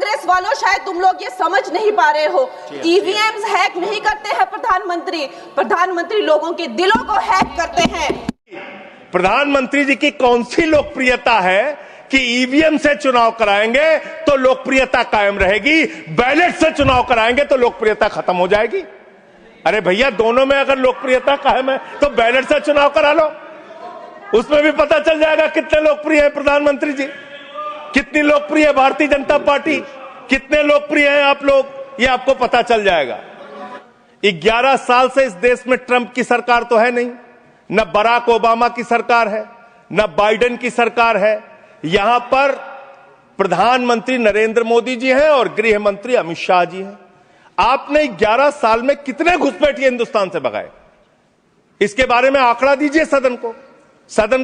कांग्रेस वालों, शायद तुम लोग ये समझ नहीं पा रहे हो, ईवीएम्स हैक नहीं करते हैं प्रधानमंत्री लोगों के दिलों को हैक करते हैं। प्रधानमंत्री जी की कौन सी लोकप्रियता है कि ईवीएम से चुनाव कराएंगे तो लोकप्रियता कायम रहेगी, बैलेट से चुनाव कराएंगे तो लोकप्रियता खत्म हो जाएगी? अरे भैया, दोनों में अगर लोकप्रियता कायम है तो बैलेट से चुनाव करा लो, उसमें भी पता चल जाएगा कितने लोकप्रिय है प्रधानमंत्री जी, कितनी लोकप्रिय है भारतीय जनता पार्टी, कितने लोकप्रिय हैं आप लोग, ये आपको पता चल जाएगा। 11 साल से इस देश में ट्रंप की सरकार तो है नहीं, न बराक ओबामा की सरकार है, न बाइडेन की सरकार है। यहां पर प्रधानमंत्री नरेंद्र मोदी जी हैं और गृह मंत्री अमित शाह जी हैं। आपने 11 साल में कितने घुसपैठिए हिंदुस्तान से भगाए, इसके बारे में आंकड़ा दीजिए सदन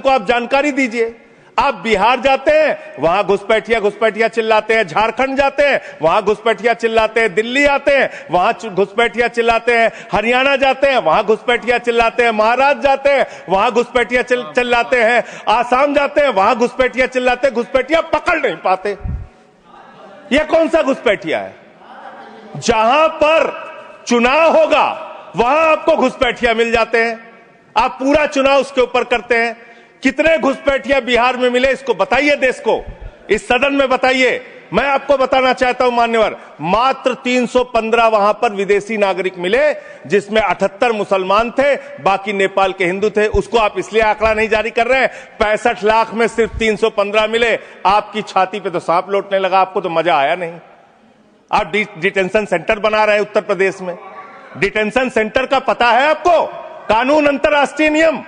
को आप जानकारी दीजिए। आप बिहार जाते हैं, वहां घुसपैठिया चिल्लाते हैं, झारखंड जाते हैं, वहां घुसपैठिया चिल्लाते हैं, दिल्ली आते हैं, वहां घुसपैठिया चिल्लाते हैं, हरियाणा जाते हैं, वहां घुसपैठिया चिल्लाते हैं, महाराष्ट्र जाते हैं, वहां घुसपैठिया चिल्लाते हैं, आसाम जाते हैं, वहां घुसपैठिया चिल्लाते हैं, घुसपैठिया पकड़ नहीं पाते। यह कौन सा घुसपैठिया है? जहां पर चुनाव होगा वहां आपको घुसपैठिया मिल जाते हैं, आप पूरा चुनाव उसके ऊपर करते हैं। कितने घुसपैठिया बिहार में मिले, इसको बताइए, देश को, इस सदन में बताइए। मैं आपको बताना चाहता हूं मान्यवर, मात्र 315 वहां पर विदेशी नागरिक मिले, जिसमें 78 मुसलमान थे, बाकी नेपाल के हिंदू थे। उसको आप इसलिए आंकड़ा नहीं जारी कर रहे हैं, 65 लाख में सिर्फ 315 मिले। आपकी छाती पे तो सांप लौटने लगा, आपको तो मजा आया नहीं। आप डिटेंशन सेंटर बना रहे हैं उत्तर प्रदेश में, डिटेंशन सेंटर का पता है आपको? कानून, अंतर्राष्ट्रीय नियम।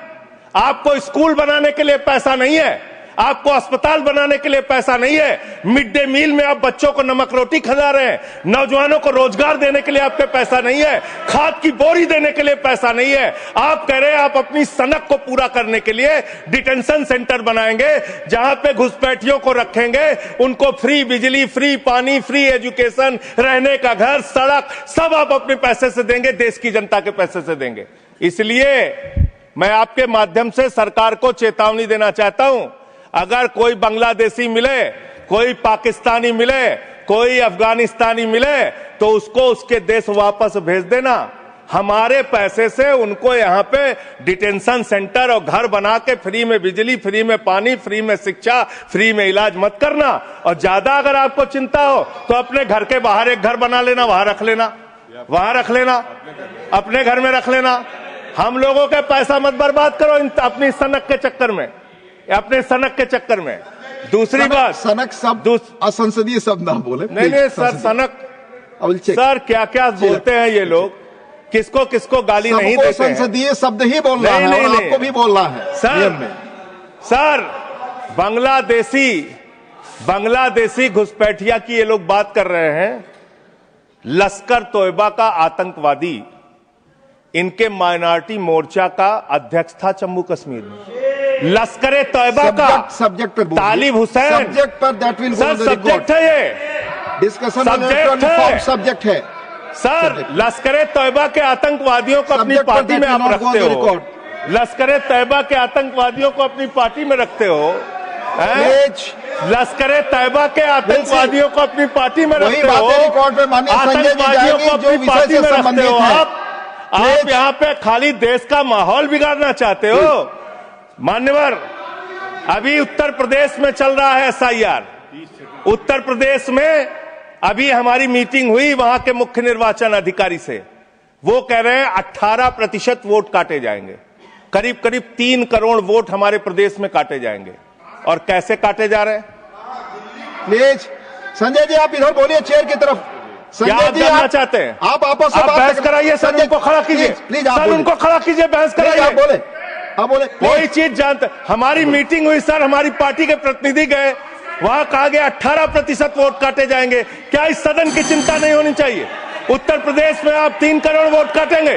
आपको स्कूल बनाने के लिए पैसा नहीं है, आपको अस्पताल बनाने के लिए पैसा नहीं है, मिड डे मील में आप बच्चों को नमक रोटी खिला रहे हैं, नौजवानों को रोजगार देने के लिए आपके पैसा नहीं है, खाद की बोरी देने के लिए पैसा नहीं है। आप कह रहे हैं आप अपनी सनक को पूरा करने के लिए डिटेंशन सेंटर बनाएंगे, जहां पे घुसपैठियों को रखेंगे, उनको फ्री बिजली, फ्री पानी, फ्री एजुकेशन, रहने का घर, सड़क, सब आप अपने पैसे से देंगे, देश की जनता के पैसे से देंगे। इसलिए मैं आपके माध्यम से सरकार को चेतावनी देना चाहता हूं, अगर कोई बांग्लादेशी मिले, कोई पाकिस्तानी मिले, कोई अफगानिस्तानी मिले, तो उसको उसके देश वापस भेज देना। हमारे पैसे से उनको यहां पे डिटेंशन सेंटर और घर बना के फ्री में बिजली, फ्री में पानी, फ्री में शिक्षा, फ्री में इलाज मत करना। और ज्यादा अगर आपको चिंता हो तो अपने घर के बाहर एक घर बना लेना, वहां रख लेना, अपने घर में रख लेना। हम लोगों का पैसा मत बर्बाद करो अपनी सनक के चक्कर में, अपने सनक के चक्कर में। दूसरी बात, सनक शब्द असंसदीय शब्द ना बोले। नहीं सर, सनक सर क्या क्या बोलते हैं ये लोग, किसको किसको गाली नहीं देते हैं। संसदीय शब्द ही बोल रहा है और आपको भी बोलना है सर। बांग्लादेशी घुसपैठिया की ये लोग बात कर रहे हैं। लश्कर तोयबा का आतंकवादी, इनके माइनॉरिटी मोर्चा का अध्यक्ष था जम्मू कश्मीर में। लश्कर तोयबा का सब्जेक्ट पर तालिब हुसैन, सब्जेक्ट पर दैट विल सर सब्जेक्ट है, ये डिस्कशन सब्जेक्ट है सर। लश्कर तोयबा के आतंकवादियों को अपनी पार्टी में आप रखते हो, लश्कर तोयबा के आतंकवादियों को अपनी पार्टी में रखते हो, लश्कर तैयबा के आतंकवादियों को अपनी पार्टी में रखते हो, आतंकवादियों को अपनी पार्टी में रखते हो। आप यहाँ पे खाली देश का माहौल बिगाड़ना चाहते हो। मान्यवर, अभी उत्तर प्रदेश में चल रहा है SIR। उत्तर प्रदेश में अभी हमारी मीटिंग हुई वहां के मुख्य निर्वाचन अधिकारी से, वो कह रहे हैं 18% वोट काटे जाएंगे, करीब करीब 3 करोड़ वोट हमारे प्रदेश में काटे जाएंगे। और कैसे काटे जा रहे हैं? प्लीज संजय जी आप इधर बोलिए, चेयर की तरफ। क्या आप जानना चाहते हैं? आप आपस में बहस कराइए सर, उनको खड़ा कीजिए, सर उनको खड़ा कीजिए, बहस कराइए। आप बोले कोई चीज जानते। हमारी मीटिंग हुई सर, हमारी पार्टी के प्रतिनिधि गए, वहां कहा गया 18% वोट काटे जाएंगे। क्या इस सदन की चिंता नहीं होनी चाहिए? उत्तर प्रदेश में आप 3 करोड़ वोट काटेंगे,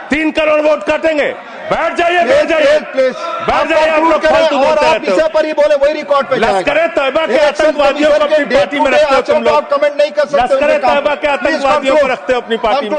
3 करोड़ वोट काटेंगे। बैठ जाइए, बैठ जाइए, बैठ जाइए। आप लोग फालतू बोलते रहते हो। पर ही बोले वही रिकॉर्ड पे लश्कर तैयबा के आतंकवादियों को अपनी पार्टी में रखते हो तुम लोग। कमेंट नहीं कर सकते। लश्कर तैयबा के आतंकवादियों को रखते हो अपनी पार्टी में।